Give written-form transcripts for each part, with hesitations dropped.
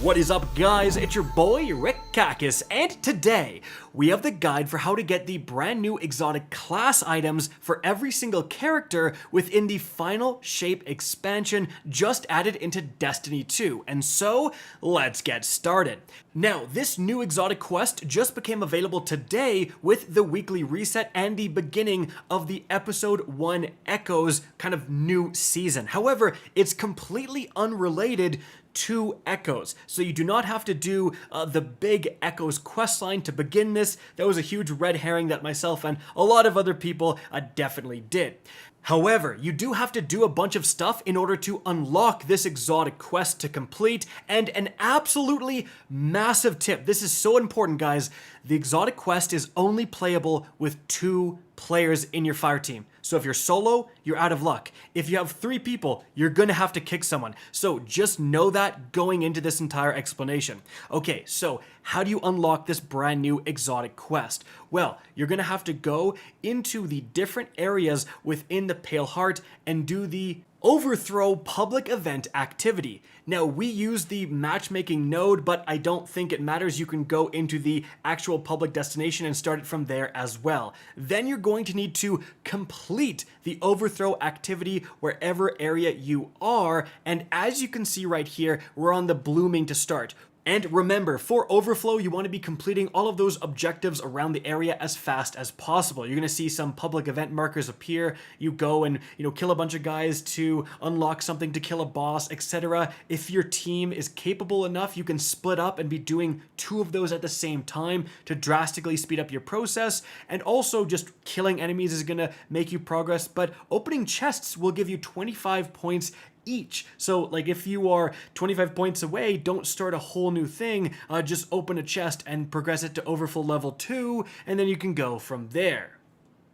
What is up, guys? It's your boy Recluse, and today we have the guide for how to get the brand new exotic class items for every single character within the Final Shape expansion just added into Destiny 2. And so, let's get started. Now, this new exotic quest just became available today with the weekly reset and the beginning of the Episode 1 Echoes kind of new season. However, it's completely unrelated to Echoes. So you do not have to do the big Echoes questline to begin this. That was a huge red herring that myself and a lot of other people definitely did. However, you do have to do a bunch of stuff in order to unlock this exotic quest to complete, and an absolutely massive tip. This is so important, guys. The exotic quest is only playable with 2 players in your fire team. So if you're solo, you're out of luck. If you have 3 people, you're gonna have to kick someone. So just know that going into this entire explanation. Okay, so how do you unlock this brand new exotic quest? Well, you're gonna have to go into the different areas within the Pale Heart and do the Overthrow public event activity. Now, we use the matchmaking node, but I don't think it matters. You can go into the actual public destination and start it from there as well. Then you're going to need to complete the overthrow activity wherever area you are. And as you can see right here, we're on the blooming to start. And remember, for overflow, you want to be completing all of those objectives around the area as fast as possible. You're going to see some public event markers appear. You go and, kill a bunch of guys to unlock something, to kill a boss, etc. If your team is capable enough, you can split up and be doing 2 of those at the same time to drastically speed up your process. And also, just killing enemies is going to make you progress, but opening chests will give you 25 points each. So like if you are 25 points away, don't start a whole new thing, just open a chest and progress it to overflow level 2, and then you can go from there.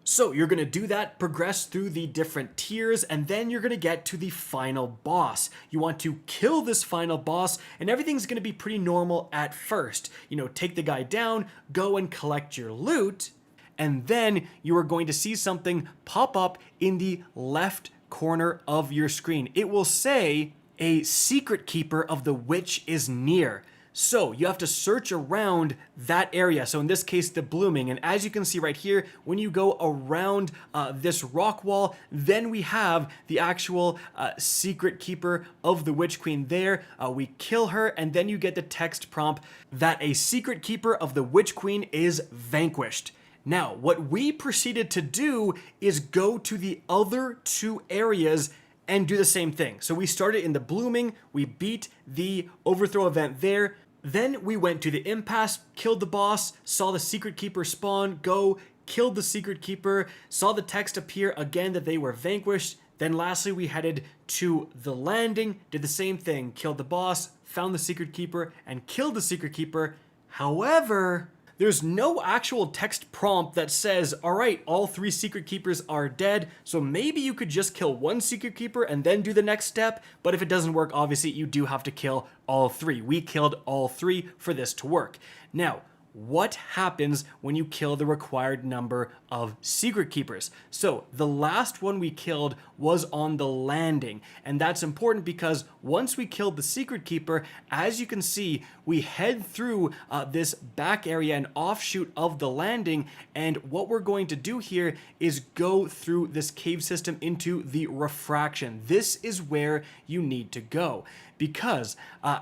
So you're going to do that, progress through the different tiers, and then you're going to get to the final boss. You want to kill this final boss, and everything's going to be pretty normal at first. Take the guy down, go and collect your loot, and then you are going to see something pop up in the left corner of your screen. It will say a secret keeper of the witch is near. So you have to search around that area. So in this case, the blooming. And as you can see right here, when you go around this rock wall, then we have the actual secret keeper of the witch queen there. We kill her, and then you get the text prompt that a secret keeper of the witch queen is vanquished. Now, what we proceeded to do is go to the other 2 areas and do the same thing. So we started in the blooming, we beat the overthrow event there, then we went to the impasse, killed the boss, saw the secret keeper spawn, go, killed the secret keeper, saw the text appear again that they were vanquished, then lastly we headed to the landing, did the same thing, killed the boss, found the secret keeper, and killed the secret keeper. However, there's no actual text prompt that says, all right, all 3 secret keepers are dead, so maybe you could just kill 1 secret keeper and then do the next step, but if it doesn't work, obviously you do have to kill all 3. We killed all 3 for this to work. Now, what happens when you kill the required number of secret keepers? So the last one we killed was on the landing, and that's important because once we killed the secret keeper, as you can see, we head through this back area, an offshoot of the landing, and what we're going to do here is go through this cave system into the refraction. This is where you need to go, because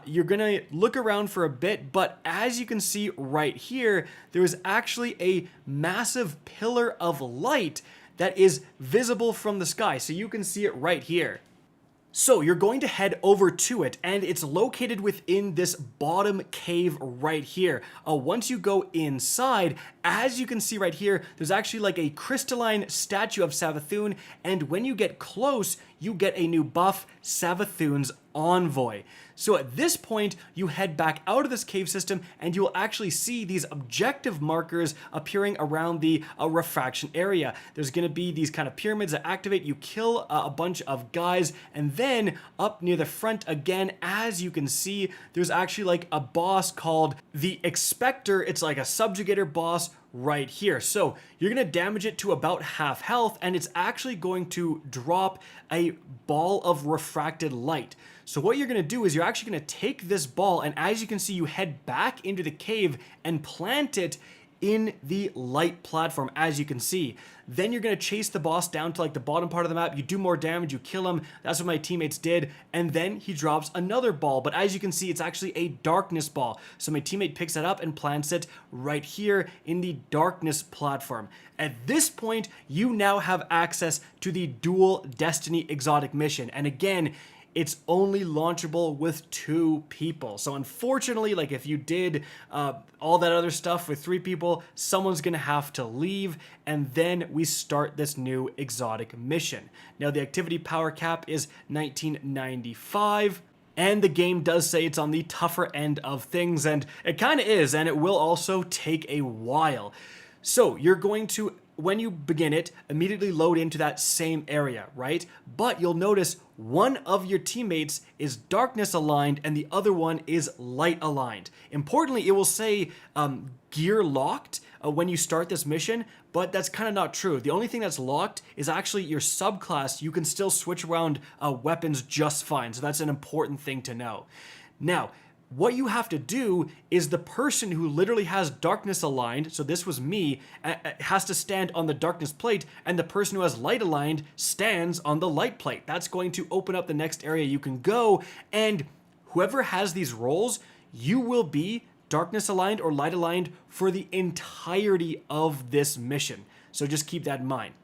you're gonna look around for a bit, but as you can see right here, there is actually a massive pillar of light that is visible from the sky. So you can see it right here. So you're going to head over to it, and it's located within this bottom cave right here. Once you go inside, as you can see right here, there's actually like a crystalline statue of Savathûn, and when you get close, you get a new buff, Savathûn's Envoy. So at this point, you head back out of this cave system, and you will actually see these objective markers appearing around the refraction area. There's going to be these kind of pyramids that activate. You kill a bunch of guys, and then up near the front again, as you can see, there's actually like a boss called the Expector. It's like a subjugator boss right here. So you're going to damage it to about half health, and it's actually going to drop a ball of refracted light. So what you're going to do is you're actually going to take this ball, and as you can see, you head back into the cave and plant it in the light platform, as you can see. Then you're going to chase the boss down to like the bottom part of the map. You do more damage, you kill him. That's what my teammates did. And then he drops another ball. But as you can see, it's actually a darkness ball. So my teammate picks it up and plants it right here in the darkness platform. At this point, you now have access to the dual Destiny exotic mission. And again, it's only launchable with 2 people. So unfortunately, like if you did all that other stuff with 3 people, someone's gonna have to leave, and then we start this new exotic mission. Now the activity power cap is 1995. And the game does say it's on the tougher end of things, and it kind of is, and it will also take a while. So you're going to, when you begin it, immediately load into that same area, right? But you'll notice one of your teammates is darkness aligned and the other one is light aligned. Importantly, it will say gear locked when you start this mission, but that's kind of not true. The only thing that's locked is actually your subclass. You can still switch around weapons just fine, so that's an important thing to know. Now, what you have to do is the person who literally has darkness aligned, so this was me, has to stand on the darkness plate, and the person who has light aligned stands on the light plate. That's going to open up the next area you can go, and whoever has these roles, you will be darkness aligned or light aligned for the entirety of this mission. So just keep that in mind.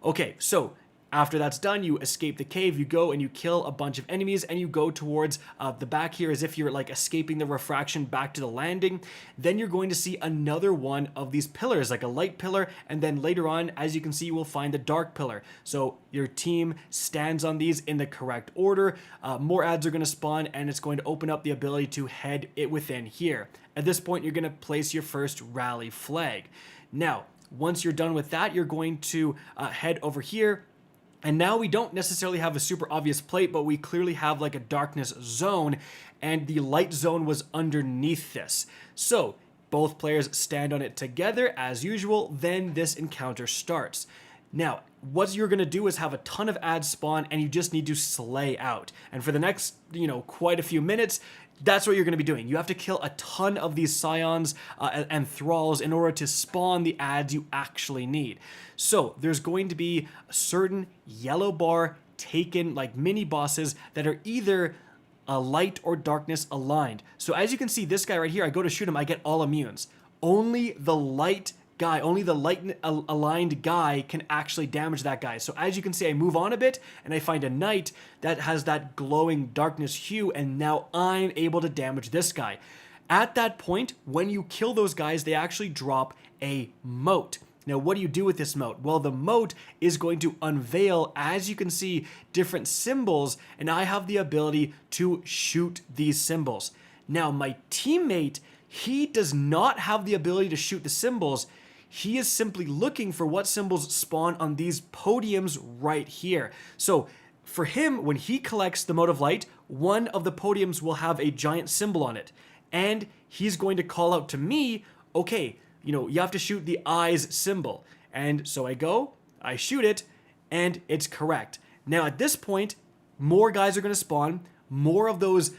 Okay, so after that's done, you escape the cave, you go and you kill a bunch of enemies, and you go towards the back here as if you're like escaping the refraction back to the landing. Then you're going to see another one of these pillars, like a light pillar, and then later on, as you can see, you will find the dark pillar. So your team stands on these in the correct order. More ads are going to spawn, and it's going to open up the ability to head it within here. At this point, you're going to place your first rally flag. Now, once you're done with that, you're going to head over here. And now we don't necessarily have a super obvious plate, but we clearly have like a darkness zone, and the light zone was underneath this. So both players stand on it together as usual, then this encounter starts. Now, what you're gonna do is have a ton of ads spawn, and you just need to slay out. And for the next, quite a few minutes, that's what you're going to be doing. You have to kill a ton of these scions and thralls in order to spawn the ads you actually need. So there's going to be a certain yellow bar taken, like mini bosses that are either light or darkness aligned. So as you can see, this guy right here, I go to shoot him, I get all immunes. Only the light guy, only the light aligned guy can actually damage that guy. So as you can see, I move on a bit and I find a knight that has that glowing darkness hue, and now I'm able to damage this guy. At that point, when you kill those guys, they actually drop a moat. Now, what do you do with this moat? Well, the moat is going to unveil, as you can see, different symbols, and I have the ability to shoot these symbols. Now, my teammate, he does not have the ability to shoot the symbols. He is simply looking for what symbols spawn on these podiums right here. So for him, when he collects the Mote of Light, one of the podiums will have a giant symbol on it. And he's going to call out to me, okay, you have to shoot the eyes symbol. And so I go, I shoot it, and it's correct. Now at this point, more guys are going to spawn, more of those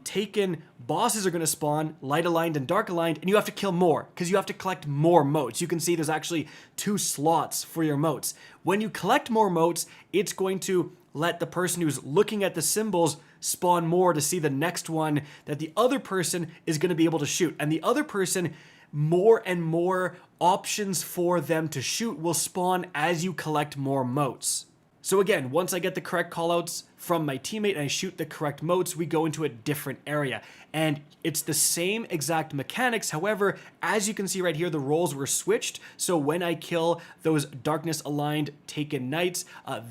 taken bosses are going to spawn, light aligned and dark aligned, and you have to kill more because you have to collect more motes. You can see there's actually 2 slots for your motes. When you collect more motes, it's going to let the person who's looking at the symbols spawn more to see the next one that the other person is going to be able to shoot. And the other person, more and more options for them to shoot will spawn as you collect more motes. So again, once I get the correct callouts from my teammate and I shoot the correct motes, we go into a different area. And it's the same exact mechanics. However, as you can see right here, the roles were switched. So when I kill those darkness aligned taken knights,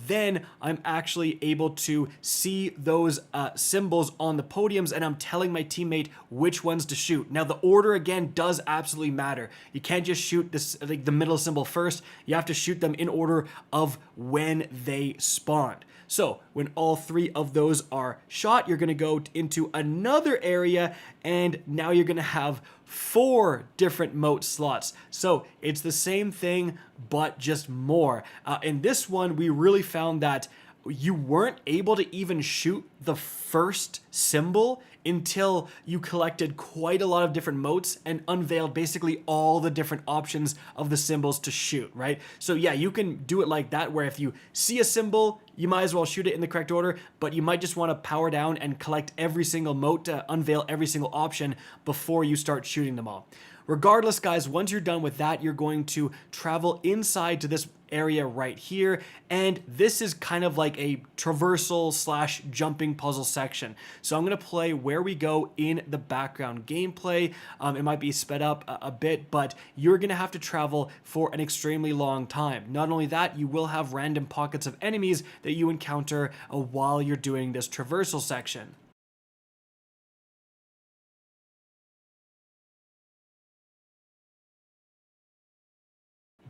then I'm actually able to see those symbols on the podiums, and I'm telling my teammate which ones to shoot. Now the order again does absolutely matter. You can't just shoot this, like the middle symbol first. You have to shoot them in order of when they spawned. So when all 3 of those are shot, you're going to go into another area, and now you're going to have 4 different mote slots. So it's the same thing, but just more. In this one, we really found that you weren't able to even shoot the first symbol until you collected quite a lot of different motes and unveiled basically all the different options of the symbols to shoot, right? So yeah, you can do it like that, where if you see a symbol, you might as well shoot it in the correct order, but you might just want to power down and collect every single mote to unveil every single option before you start shooting them all. Regardless, guys, once you're done with that, you're going to travel inside to this area right here, and this is kind of like a traversal slash jumping puzzle section. So I'm going to play where we go in the background gameplay. It might be sped up a bit, but you're going to have to travel for an extremely long time. Not only that, you will have random pockets of enemies that you encounter while you're doing this traversal section.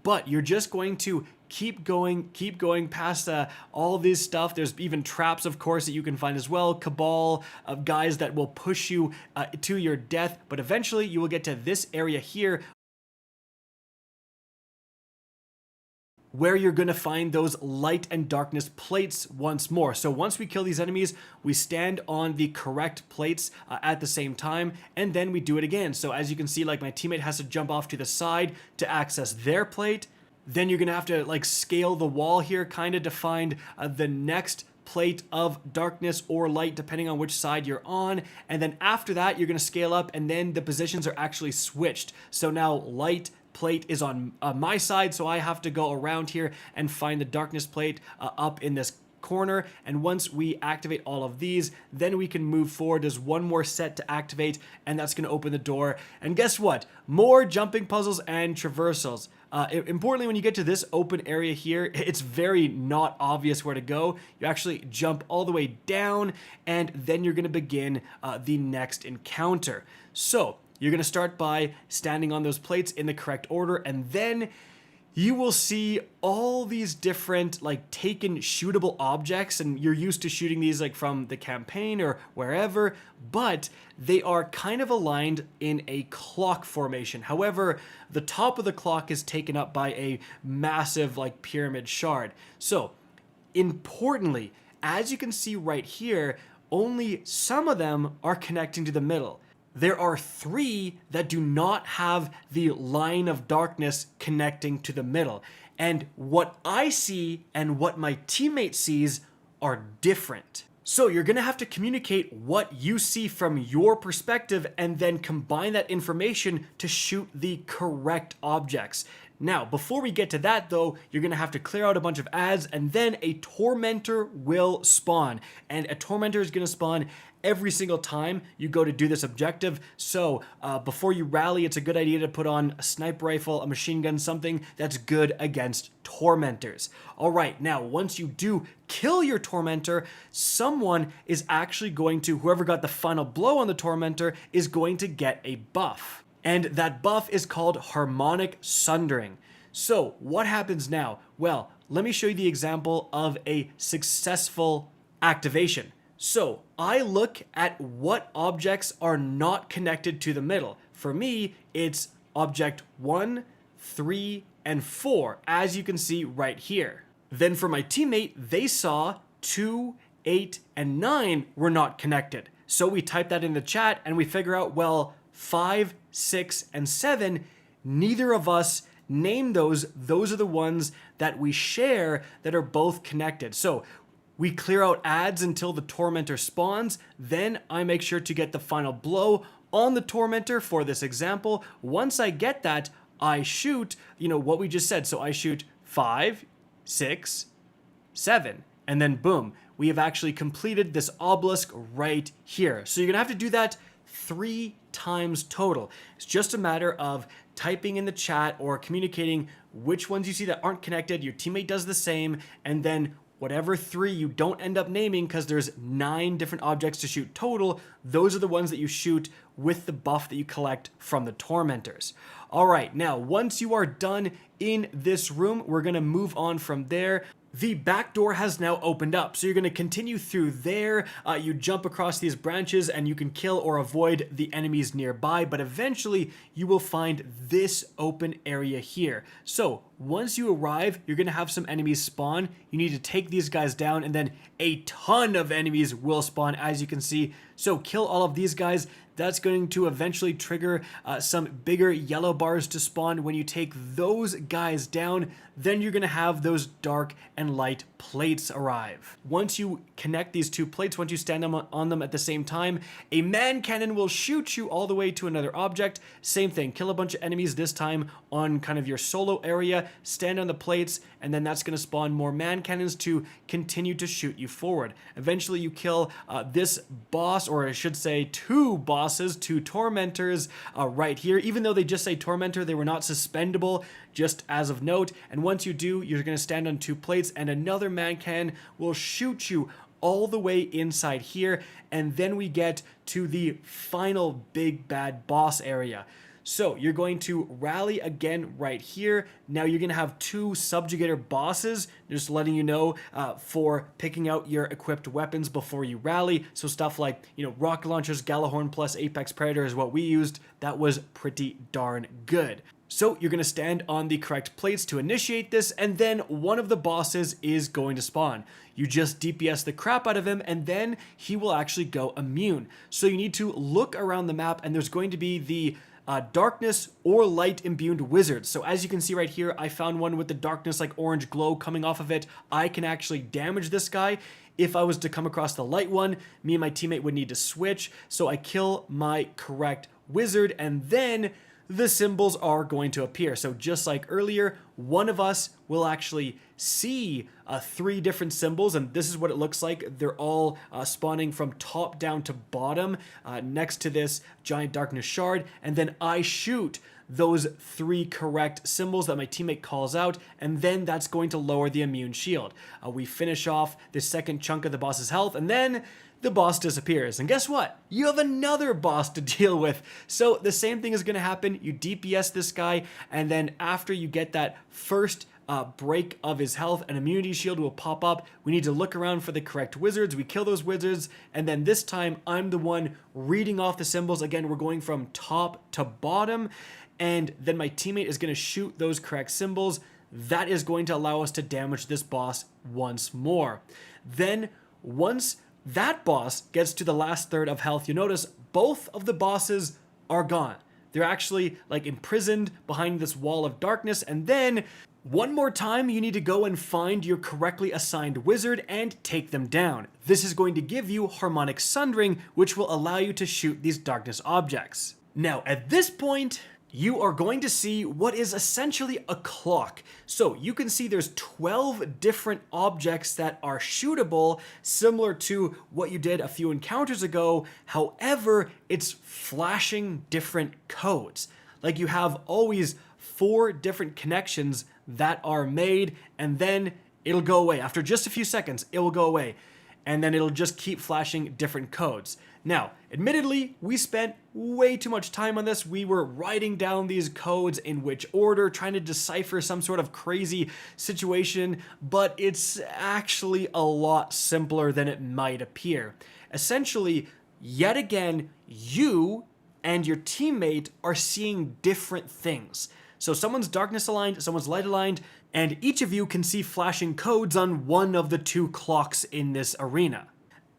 But you're just going to keep going past all this stuff. There's even traps, of course, that you can find as well. Cabal of guys that will push you to your death. But eventually you will get to this area here, where you're going to find those light and darkness plates once more. So once we kill these enemies, we stand on the correct plates at the same time, and then we do it again. So as you can see, like, my teammate has to jump off to the side to access their plate. Then you're going to have to like scale the wall here kind of to find the next plate of darkness or light, depending on which side you're on. And then after that, you're going to scale up, and then the positions are actually switched. So now light plate is on my side, so I have to go around here and find the darkness plate up in this corner. And once we activate all of these, then we can move forward. There's one more set to activate, and that's going to open the door. And guess what? More jumping puzzles and traversals. Importantly, when you get to this open area here, it's very not obvious where to go. You actually jump all the way down, and then you're going to begin the next encounter. So you're going to start by standing on those plates in the correct order, and then you will see all these different like taken shootable objects, and you're used to shooting these like from the campaign or wherever, but they are kind of aligned in a clock formation. However, the top of the clock is taken up by a massive like pyramid shard. So importantly, as you can see right here, only some of them are connecting to the middle. There are 3 that do not have the line of darkness connecting to the middle. And what I see and what my teammate sees are different. So you're going to have to communicate what you see from your perspective and then combine that information to shoot the correct objects. Now, before we get to that though, you're going to have to clear out a bunch of ads, and then a tormentor will spawn. And a tormentor is going to spawn every single time you go to do this objective. So before you rally, it's a good idea to put on a sniper rifle, a machine gun, something that's good against tormentors. All right, now once you do kill your tormentor, someone is actually going to, whoever got the final blow on the tormentor, is going to get a buff. And that buff is called harmonic sundering. So what happens now? Well, let me show you the example of a successful activation. So I look at what objects are not connected to the middle. For me, it's object 1, 3, and 4, as you can see right here. Then for my teammate, they saw 2, 8, and 9 were not connected. So we type that in the chat and we figure out, well, 5, 6, and 7, neither of us name those. Those are the ones that we share that are both connected. So we clear out ads until the tormentor spawns. Then I make sure to get the final blow on the tormentor for this example. Once I get that, I shoot, what we just said. So I shoot 5, 6, 7, and then boom, we have actually completed this obelisk right here. So you're gonna have to do that 3 times total. It's just a matter of typing in the chat or communicating which ones you see that aren't connected. Your teammate does the same, and then whatever 3 you don't end up naming, because there's 9 different objects to shoot total, those are the ones that you shoot with the buff that you collect from the tormentors. All right, now once you are done in this room, we're gonna move on from there. the back door has now opened up. So you're going to continue through there. You jump across these branches and you can kill or avoid the enemies nearby, but eventually you will find this open area here. So once you arrive, you're going to have some enemies spawn. You need to take these guys down, and then a ton of enemies will spawn, as you can see. So kill all of these guys. That's going to eventually trigger some bigger yellow bars to spawn. When you take those guys down, then you're going to have those dark and light plates arrive. Once you connect these two plates, once you stand on them at the same time, a man cannon will shoot you all the way to another object. Same thing, kill a bunch of enemies, this time on kind of your solo area, stand on the plates, and then that's going to spawn more man cannons to continue to shoot you forward. Eventually you kill this boss, or I should say two bosses, two tormentors right here. Even though they just say tormentor, they were not suspendable, just as of note. And once you do, you're going to stand on two plates and another man cannon will shoot you all the way inside here. And then we get to the final big bad boss area. So you're going to rally again right here. Now you're going to have two subjugator bosses, just letting you know for picking out your equipped weapons before you rally. So stuff like, rocket launchers, Galahorn plus Apex Predator is what we used. That was pretty darn good. So you're going to stand on the correct plates to initiate this, and then one of the bosses is going to spawn. You just DPS the crap out of him, and then he will actually go immune. So you need to look around the map, and there's going to be the darkness or light imbued wizards. So as you can see right here, I found one with the darkness like orange glow coming off of it. I can actually damage this guy. If I was to come across the light one, me and my teammate would need to switch. So I kill my correct wizard, and then the symbols are going to appear. So just like earlier, one of us will actually see three different symbols, and this is what it looks like. They're all spawning from top down to bottom next to this giant darkness shard, and then I shoot those three correct symbols that my teammate calls out, and then that's going to lower the immune shield. We finish off the second chunk of the boss's health, and then the boss disappears. And guess what? You have another boss to deal with. So the same thing is going to happen. You DPS this guy, and then after you get that first break of his health, an immunity shield will pop up. We need to look around for the correct wizards. We kill those wizards, and then this time I'm the one reading off the symbols. Again, we're going from top to bottom, and then my teammate is going to shoot those correct symbols. That is going to allow us to damage this boss once more. Then once that boss gets to the last third of health, you notice both of the bosses are gone. They're actually like imprisoned behind this wall of darkness, and then one more time you need to go and find your correctly assigned wizard and take them down. This is going to give you harmonic sundering, which will allow you to shoot these darkness objects. Now at this point, you are going to see what is essentially a clock. So you can see there's 12 different objects that are shootable, similar to what you did a few encounters ago. However, it's flashing different codes. Like you have always 4 different connections that are made, and then it'll go away. After just a few seconds, it will go away. And then it'll just keep flashing different codes. Now, admittedly, we spent way too much time on this. We were writing down these codes in which order, trying to decipher some sort of crazy situation, but it's actually a lot simpler than it might appear. Essentially, yet again, you and your teammate are seeing different things. So someone's darkness aligned, someone's light aligned, and each of you can see flashing codes on one of the 2 clocks in this arena.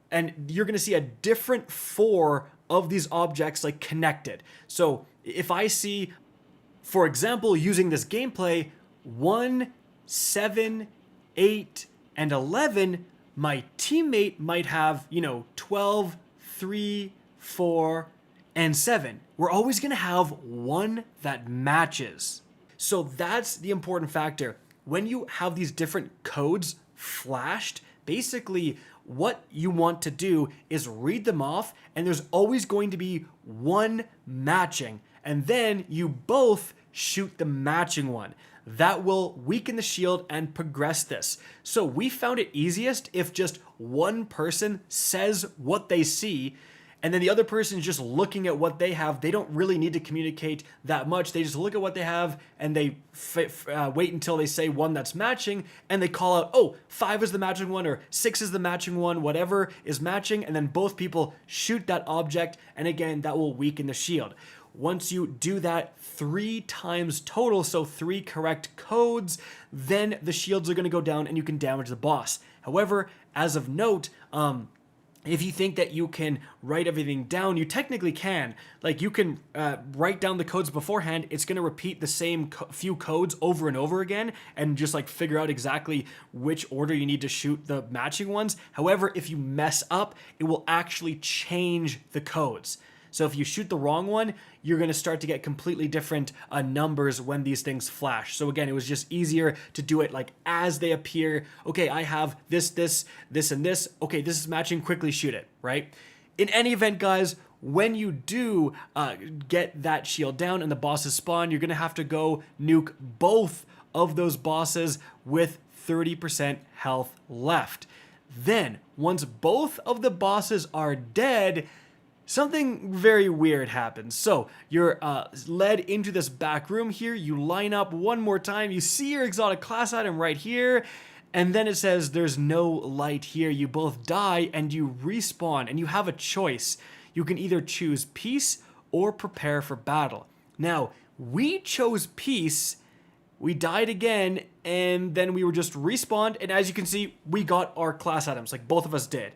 And you're going to see a different 4 of these objects like connected. So if I see, for example, using this gameplay, 1, 7, 8, and 11, my teammate might have, 12, 3, 4, and 7. We're always going to have one that matches. So that's the important factor. When you have these different codes flashed, basically what you want to do is read them off, and there's always going to be one matching, and then you both shoot the matching one. That will weaken the shield and progress this. So we found it easiest if just one person says what they see, and then the other person is just looking at what they have. They don't really need to communicate that much. They just look at what they have and they wait until they say one that's matching, and they call out, oh, 5 is the matching one, or 6 is the matching one, whatever is matching, and then both people shoot that object, and again, that will weaken the shield. Once you do that 3 times total, so 3 correct codes, then the shields are going to go down and you can damage the boss. However, as of note, if you think that you can write everything down, you technically can. Like, you can write down the codes beforehand. It's going to repeat the same few codes over and over again and just like figure out exactly which order you need to shoot the matching ones. However, if you mess up, it will actually change the codes. So if you shoot the wrong one, you're going to start to get completely different numbers when these things flash. So again, it was just easier to do it like as they appear. Okay, I have this, and this. Okay, this is matching, quickly shoot it, right? In any event, guys, when you do get that shield down and the bosses spawn, you're going to have to go nuke both of those bosses with 30% health left. Then, once both of the bosses are dead, something very weird happens. So you're led into this back room here. You line up one more time. You see your exotic class item right here. And then it says there's no light here. You both die and you respawn. And you have a choice. You can either choose peace or prepare for battle. Now, we chose peace. We died again. And then we were just respawned. And as you can see, we got our class items. Like, both of us did.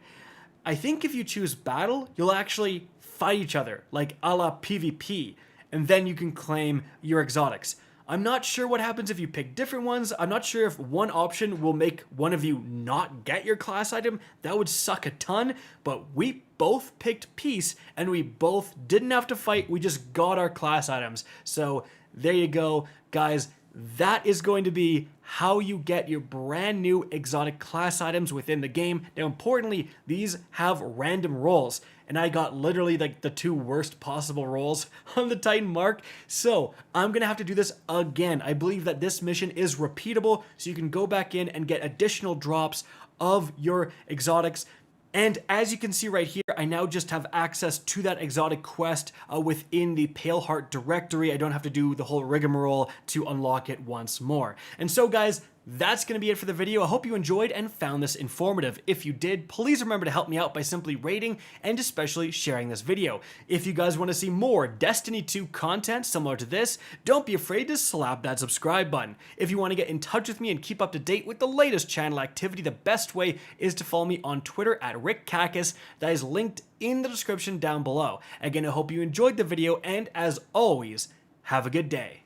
I think if you choose battle, you'll actually fight each other, like a la PvP, and then you can claim your exotics. I'm not sure what happens if you pick different ones. I'm not sure if one option will make one of you not get your class item. That would suck a ton, but we both picked peace, and we both didn't have to fight. We just got our class items. So there you go, guys. That is going to be how you get your brand new exotic class items within the game. Now, importantly, these have random rolls, and I got literally like the 2 worst possible rolls on the Titan mark. So I'm gonna have to do this again. I believe that this mission is repeatable, so you can go back in and get additional drops of your exotics. And as you can see right here, I now just have access to that exotic quest within the Pale Heart directory. I don't have to do the whole rigmarole to unlock it once more. And so guys, that's going to be it for the video. I hope you enjoyed and found this informative. If you did, please remember to help me out by simply rating and especially sharing this video. If you guys want to see more Destiny 2 content similar to this, don't be afraid to slap that subscribe button. If you want to get in touch with me and keep up to date with the latest channel activity, the best way is to follow me on Twitter at Recluse. That is linked in the description down below. Again, I hope you enjoyed the video, and as always, have a good day.